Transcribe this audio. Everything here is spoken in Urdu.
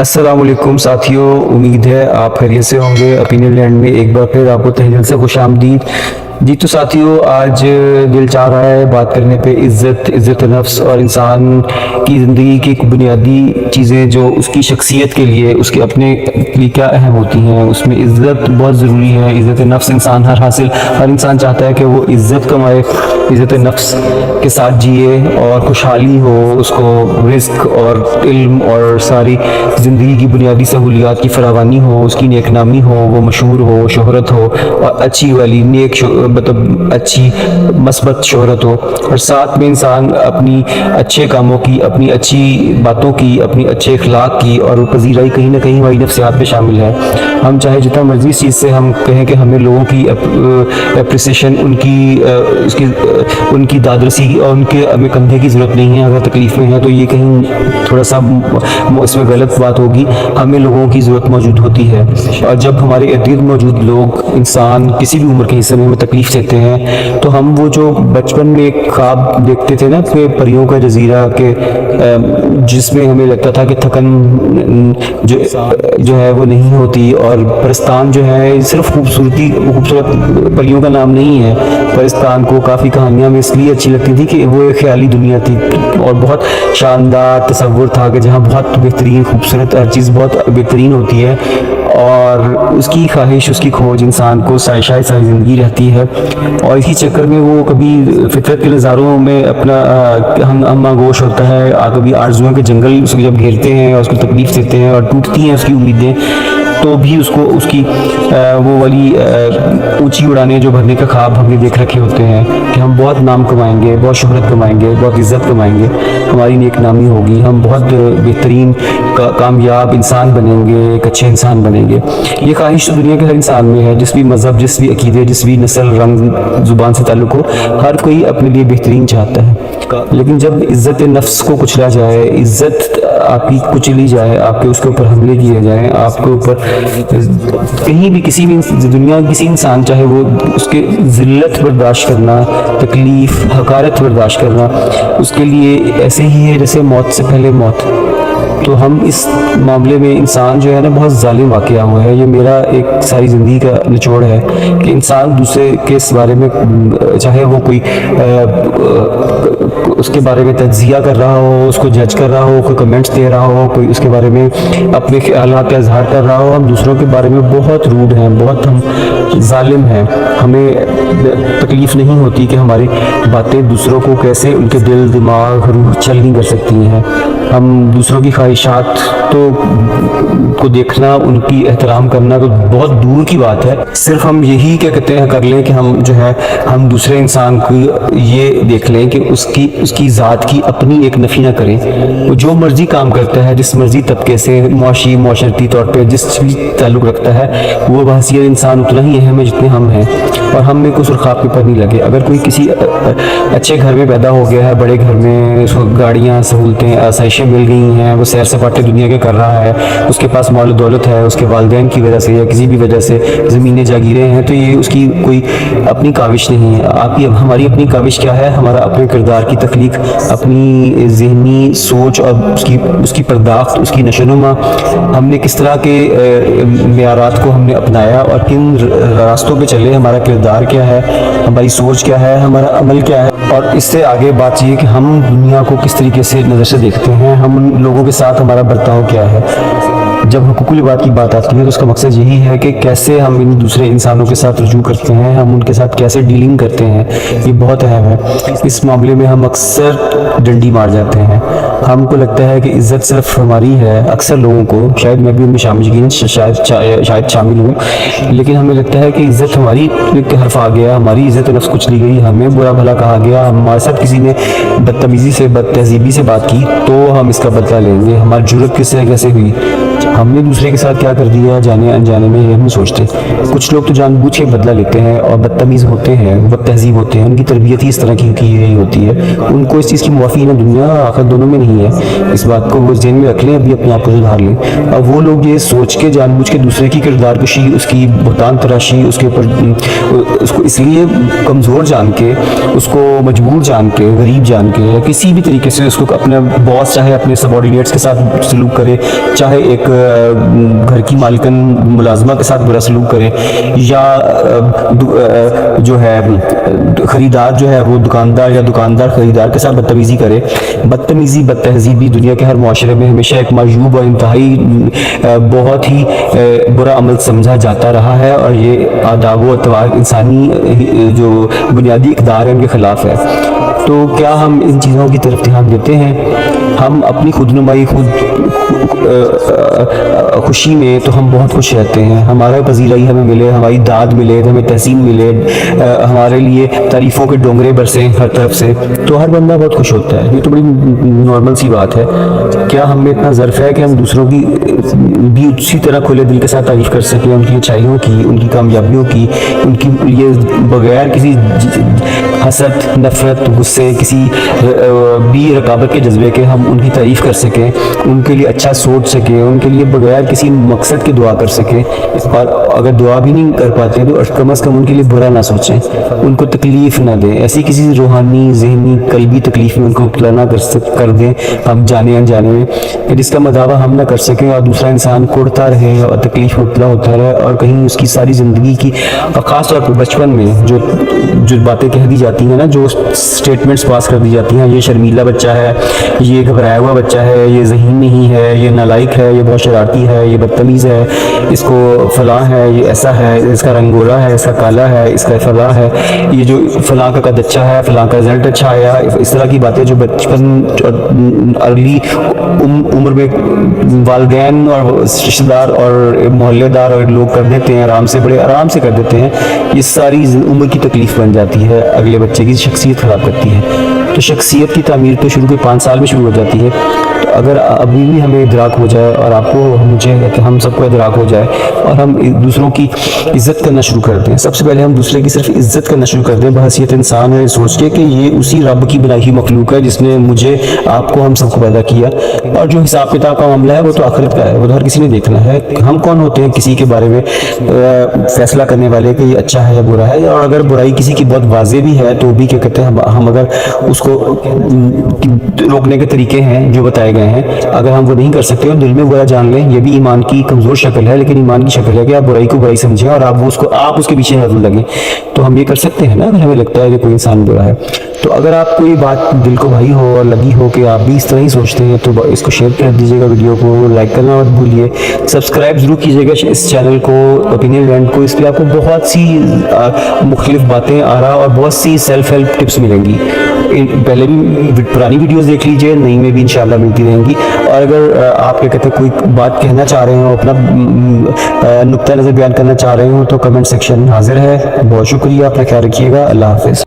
السلام علیکم ساتھیوں، امید ہے آپ خیریت سے ہوں گے۔ اپینین لینڈ میں ایک بار پھر آپ کو تہہ دل سے خوش آمدید جی۔ تو ساتھیوں، آج دل چاہ رہا ہے بات کرنے پہ عزت نفس اور انسان کی زندگی کی بنیادی چیزیں جو اس کی شخصیت کے لیے، اس کے اپنے لیے کیا اہم ہوتی ہیں۔ اس میں عزت بہت ضروری ہے، عزت نفس ہر انسان چاہتا ہے کہ وہ عزت کمائے، عزت نفس کے ساتھ جیے اور خوشحالی ہو، اس کو رزق اور علم اور ساری زندگی کی بنیادی سہولیات کی فراوانی ہو، اس کی نیک نامی ہو، وہ مشہور ہو، شہرت ہو اور اچھی والی مطلب اچھی مثبت شہرت ہو، اور ساتھ میں انسان اپنی اچھے کاموں کی، اپنی اچھی باتوں کی، اپنی اچھے اخلاق کی اور پذیرائی کہیں نہ کہیں ہماری نفسیات میں شامل ہے۔ ہم چاہے جتنا مرضی اس چیز سے ہم کہیں کہ ہمیں لوگوں کی اپریسیشن، ان کی دادرسی اور ان کے ہمیں کندھے کی ضرورت نہیں ہے۔ اگر تکلیف میں ہے تو یہ کہیں تھوڑا سا اس میں غلط بات ہوگی۔ ہمیں لوگوں کی ضرورت موجود ہوتی ہے، اور جب ہمارے ارد گرد موجود لوگ، انسان کسی بھی عمر کے حصے میں ہمیں تکلیف دیتے ہیں، تو ہم وہ جو بچپن میں ایک خواب دیکھتے تھے نا کہ پریوں کا جزیرہ، کہ جس میں ہمیں لگتا تھا کہ تھکن جو ہے وہ نہیں ہوتی، اور پرستان جو ہے صرف خوبصورت پریوں کا نام نہیں ہے۔ پرستان کو کافی کہانیاں میں اس لیے اچھی لگتی تھی کہ وہ ایک خیالی دنیا تھی اور بہت شاندار تصور تھا کہ جہاں بہت بہترین، خوبصورت ہر چیز بہت بہترین ہوتی ہے، اور اس کی خواہش، اس کی کھوج انسان کو ساری زندگی رہتی ہے، اور اسی چکر میں وہ کبھی فطرت کے نظاروں میں اپنا ہم آگوش ہوتا ہے، کبھی آرزوؤں کے جنگل اس کو جب گھیرتے ہیں اور اس کو تکلیف دیتے ہیں اور ٹوٹتی ہیں اس کی امیدیں، تو بھی اس کی وہ والی اونچی اڑانے جو بھرنے کا خواب ہم نے دیکھ رکھے ہوتے ہیں کہ ہم بہت نام کمائیں گے، بہت شہرت کمائیں گے، بہت عزت کمائیں گے، ہماری نیک نامی ہوگی، ہم بہت بہترین کامیاب انسان بنیں گے، ایک اچھے انسان بنیں گے۔ یہ خواہش دنیا کے ہر انسان میں ہے، جس بھی مذہب، جس بھی عقیدے، جس بھی نسل، رنگ، زبان سے تعلق ہو، ہر کوئی اپنے لیے بہترین چاہتا ہے۔ لیکن جب عزت نفس کو کچلا جائے، عزت آپ کی کچلی جائے، آپ کے اس کے اوپر حملے کیے جائیں، آپ کے اوپر کہیں بھی کسی بھی دنیا کسی انسان، چاہے وہ اس کے ذلت برداشت کرنا، تکلیف، حقارت برداشت کرنا اس کے لیے ایسے ہی ہے جیسے موت سے پہلے موت۔ تو ہم اس معاملے میں انسان جو ہے نا بہت ظالم واقعہ ہوا ہے۔ یہ میرا ایک ساری زندگی کا نچوڑ ہے کہ انسان دوسرے کے اس بارے میں، چاہے وہ کوئی اس کے بارے میں تجزیہ کر رہا ہو، اس کو جج کر رہا ہو، کوئی کمنٹس دے رہا ہو، کوئی اس کے بارے میں اپنے خیالات کا اظہار کر رہا ہو، ہم دوسروں کے بارے میں بہت روڈ ہیں، بہت ہم ظالم ہیں۔ ہمیں تکلیف نہیں ہوتی کہ ہماری باتیں دوسروں کو کیسے ان کے دل، دماغ، روح چھلنی کر سکتی ہیں۔ ہم دوسروں کی خواہشات کو دیکھنا، ان کی احترام کرنا تو بہت دور کی بات ہے۔ صرف ہم یہی کیا کہتے ہیں کر لیں کہ ہم دوسرے انسان کو یہ دیکھ لیں کہ اس کی ذات کی اپنی ایک نفی نہ کریں۔ وہ جو مرضی کام کرتا ہے، جس مرضی طبقے سے، معاشرتی طور پہ جس بھی تعلق رکھتا ہے، وہ بحیثیت انسان اتنا ہی اہم ہے جتنے ہم ہیں، اور ہم میں کوئی سرخاب کے پر نہیں لگے۔ اگر کوئی کسی اچھے گھر میں پیدا ہو گیا ہے، بڑے گھر میں، اس کو گاڑیاں، سہولتیں، آسائشیں مل گئی ہیں، وہ سیر سپاٹے دنیا کے کر رہا ہے، اس کے پاس مال و دولت ہے، اس کے والدین کی وجہ سے یا کسی بھی وجہ سے زمینیں جاگیریں ہیں، تو یہ اس کی کوئی اپنی کاوش نہیں ہے۔ ہماری اپنی کاوش کیا ہے؟ ہمارا اپنے کردار کی تخلیق، اپنی ذہنی سوچ اور اس کی پرداخت، اس کی نشو و نما، ہم نے کس طرح کے معیارات کو ہم نے اپنایا اور کن راستوں پہ چلے، ہمارا کردار کیا ہے، ہماری سوچ کیا ہے، ہمارا عمل کیا ہے، اور اس سے آگے بات یہ کہ ہم دنیا کو کس طریقے سے نظر سے دیکھتے ہیں، ہم ان لوگوں کے ساتھ ہمارا برتاؤ کیا ہے۔ جب حقوق العباد کی بات آتی ہے تو اس کا مقصد یہی ہے کہ کیسے ہم ان دوسرے انسانوں کے ساتھ رجوع کرتے ہیں، ہم ان کے ساتھ کیسے ڈیلنگ کرتے ہیں، یہ بہت اہم ہے۔ اس معاملے میں ہم اکثر ڈنڈی مار جاتے ہیں۔ ہم کو لگتا ہے کہ عزت صرف ہماری ہے، اکثر لوگوں کو، شاید میں بھی ان میں شاید شامل ہوں، لیکن ہمیں لگتا ہے کہ عزت ہماری ایک حرف آ گیا، ہماری عزت نفس کچھ لی گئی، ہمیں برا بھلا کہا گیا، ہمارے ساتھ کسی نے بدتمیزی سے، بد تہذیبی سے بات کی تو ہم اس کا بدلہ لیں گے۔ ہماری جرأت کس سے کیسے ہوئی؟ ہم نے دوسرے کے ساتھ کیا کر دیا جانے انجانے میں یہ ہم سوچتے. کچھ لوگ تو جان بوجھ کے بدلہ لیتے ہیں اور بدتمیز ہوتے ہیں, بد تہذیب ہوتے ہیں, ان کی تربیت ہی اس طرح کی گئی ہوتی ہے, ان کو اس چیز کی موافی نہ دنیا آخر دونوں میں نہیں ہے. اس بات کو وہ ذہن میں رکھ لیں, ابھی اپنے آپ کو سدھار لیں. اب وہ لوگ یہ سوچ کے جان بوجھ کے دوسرے کی کردار کشی, اس کی بہتان تراشی, اس کے اوپر اس کو اس لیے کمزور جان کے, اس کو مجبور جان کے, غریب جان کے, یا کسی بھی طریقے سے اس کو اپنے باس چاہے اپنے سبارڈینیٹس کے ساتھ سلوک کرے, چاہے ایک گھر کی مالکن ملازمہ کے ساتھ برا سلوک کرے, یا جو ہے خریدار جو ہے وہ دکاندار یا دکاندار خریدار کے ساتھ بدتمیزی کرے. بدتمیزی بد تہذیبی دنیا کے ہر معاشرے میں ہمیشہ ایک معیوب اور انتہائی بہت ہی برا عمل سمجھا جاتا رہا ہے, اور یہ آداب و اطوار انسانی جو بنیادی اقدار ہیں ان کے خلاف ہے. تو کیا ہم ان چیزوں کی طرف دھیان دیتے ہیں؟ ہم اپنی خود نمائی خوشی میں تو ہم بہت خوش رہتے ہیں, ہمارا پذیرائی ہمیں ملے, ہماری داد ملے, ہمیں تحسین ملے, ہمارے لیے تعریفوں کے ڈونگرے برسیں ہر طرف سے, تو ہر بندہ بہت خوش ہوتا ہے. یہ تو بڑی نارمل سی بات ہے. کیا ہم میں اتنا ظرف ہے کہ ہم دوسروں کی بھی اسی طرح کھلے دل کے ساتھ تعریف کر سکیں, ان کی اچھائیوں کی, ان کی کامیابیوں کی, ان کی یہ بغیر کسی حسد, نفرت, غصے, کسی بھی رقابت کے جذبے کے ہم ان کی تعریف کر سکیں, ان کے لیے اچھا سوچ سکیں, ان کے لیے بغیر کسی مقصد کے دعا کر سکیں. اور اگر دعا بھی نہیں کر پاتے تو کم از کم ان کے لیے برا نہ سوچیں, ان کو تکلیف نہ دیں, ایسی کسی روحانی, ذہنی, قلبی تکلیف میں ان کو مبتلا نہ کر دیں ہم جانے انجانے میں, کہ جس کا مداوع ہم نہ کر سکیں اور دوسرا انسان کوڑتا رہے اور تکلیف مبتلا ہوتا رہے, اور کہیں اس کی ساری زندگی کی, خاص طور پر بچپن میں جو باتیں کہہ دی جاتی ہیں نا, جو اسٹیٹمنٹس پاس کر دی جاتی ہیں, یہ شرمیلا بچہ ہے, یہ گھبرایا ہوا بچہ ہے, یہ ذہین نہیں ہے, یہ نالائق ہے, یہ بہت شرارتی ہے, یہ بدتمیز ہے, اس کو فلاں ہے, یہ ایسا ہے, اس کا رنگ گولا ہے, اس کا کالا ہے, اس کا فلاں ہے, یہ جو فلاں کا قد اچھا ہے, فلاں کا رزلٹ اچھا آیا, اس طرح کی باتیں جو بچپن ارلی عمر میں والدین اور رشتہ دار اور محلے دار اور لوگ کر دیتے ہیں, آرام سے, بڑے آرام سے کر دیتے ہیں, یہ ساری عمر کی تکلیف بن جاتی ہے, اگلے بچے کی شخصیت خراب کرتی ہے. تو شخصیت کی تعمیر تو شروع کے 5 سال میں شروع ہو جاتی ہے. تو اگر ابھی بھی ہمیں ادراک ہو جائے, اور آپ کو, مجھے, کہ ہم سب کو ادراک ہو جائے, اور ہم دوسروں کی عزت کرنا شروع کر دیں, سب سے پہلے ہم دوسرے کی صرف عزت کرنا شروع کر دیں بحیثیت انسان, اور سوچ کے کہ یہ اسی رب کی بنائی ہوئی مخلوق ہے جس نے مجھے, آپ کو, ہم سب کو پیدا کیا, اور جو حساب کتاب کا معاملہ ہے وہ تو آخرت کا ہے, وہ تو ہر کسی نے دیکھنا ہے. ہم کون ہوتے ہیں کسی کے بارے میں فیصلہ کرنے والے کہ یہ اچھا ہے یا برا ہے, اور اگر برائی کسی کی بہت واضح بھی ہے تو بھی کیا کہتے ہیں, ہم اگر اس کو روکنے کے طریقے ہیں جو بتائے گئے ہیں, اگر ہم وہ نہیں کر سکتے اور دل میں برا جان لیں, یہ بھی ایمان کی کمزور شکل ہے, لیکن ایمان کی شکل ہے کہ آپ برائی کو برائی سمجھیں اور آپ اس کے پیچھے نہ لگیں. تو ہم یہ کر سکتے ہیں نا اگر ہمیں لگتا ہے کہ کوئی انسان برا ہے. تو اگر آپ کو یہ بات دل کو بھائی ہو اور لگی ہو کہ آپ بھی اس طرح ہی سوچتے ہیں, تو اس کو شیئر کر دیجیے گا, ویڈیو کو لائک کرنا مت بھولیے, سبسکرائب ضرور کیجیے گا اس چینل کو, اوپینین لینڈ کو. اس پہ آپ کو بہت سی مختلف باتیں, آرا اور بہت سی سیلف ہیلپ ٹپس ملیں گی. پہلے بھی پرانی ویڈیوز دیکھ لیجئے, نئی میں بھی انشاءاللہ ملتی رہیں گی. اور اگر آپ کیا کہتے ہیں کوئی بات کہنا چاہ رہے ہوں, اپنا نقطہ نظر بیان کرنا چاہ رہے ہوں, تو کمنٹ سیکشن حاضر ہے. بہت شکریہ, اپنا خیال رکھیے گا. اللہ حافظ.